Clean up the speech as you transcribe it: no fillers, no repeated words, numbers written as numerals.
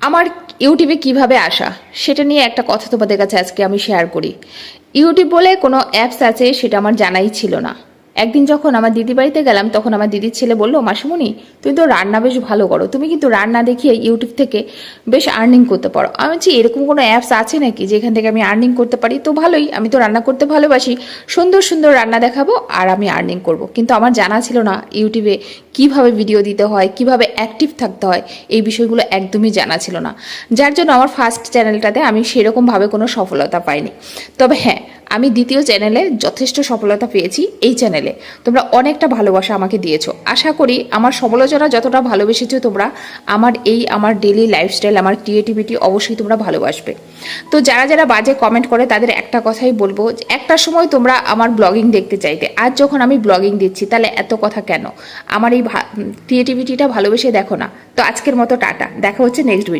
আমার ইউটিউবে কিভাবে আসা সেটা নিয়ে একটা কথা তোমাদের কাছে আজকে আমি শেয়ার করি। ইউটিউব বলে কোনো অ্যাপস আছে সেটা আমার জানাই ছিল না। একদিন যখন আমার দিদি বাড়িতে গেলাম তখন আমার দিদির ছেলে বলল, মাসিমণি তুমি তো রান্না বেশ ভালো করো, তুমি কিন্তু রান্না দেখিয়ে ইউটিউব থেকে বেশ আর্নিং করতে পারো। আমি বলছি এরকম কোনো অ্যাপস আছে নাকি যেখান থেকে আমি আর্নিং করতে পারি? তো ভালোই, আমি তো রান্না করতে ভালোবাসি, সুন্দর সুন্দর রান্না দেখাবো আর আমি আর্নিং করব। কিন্তু আমার জানা ছিল না ইউটিউবে কিভাবে ভিডিও দিতে হয়, কিভাবে অ্যাক্টিভ থাকতে হয়, এই বিষয়গুলো একদমই জানা ছিল না। যার জন্য আমার ফার্স্ট চ্যানেলটাতে আমি সেরকমভাবে কোনো সফলতা পাইনি। তবে হ্যাঁ, আমি দ্বিতীয় চ্যানেলে যথেষ্ট সফলতা পেয়েছি। এই চ্যানেলে তোমরা অনেকটা ভালোবাসা আমাকে দিয়েছো। আশা করি আমার সমালোচনা যতটা ভালোবেসেছো তোমরা, আমার ডেইলি লাইফস্টাইল, আমার ক্রিয়েটিভিটি অবশ্যই তোমরা ভালোবাসবে। তো যারা যারা বাজে কমেন্ট করে তাদের একটা কথাই বলবো, যে একটা সময় তোমরা আমার ব্লগিং দেখতে চাইতে, আজ যখন আমি ব্লগিং দিচ্ছি তাহলে এত কথা কেন? আমার এই ক্রিয়েটিভিটিটা ভালোবেসে দেখো না। তো আজকের মতো টাটা, দেখা হচ্ছে নেক্সট ভিডিও।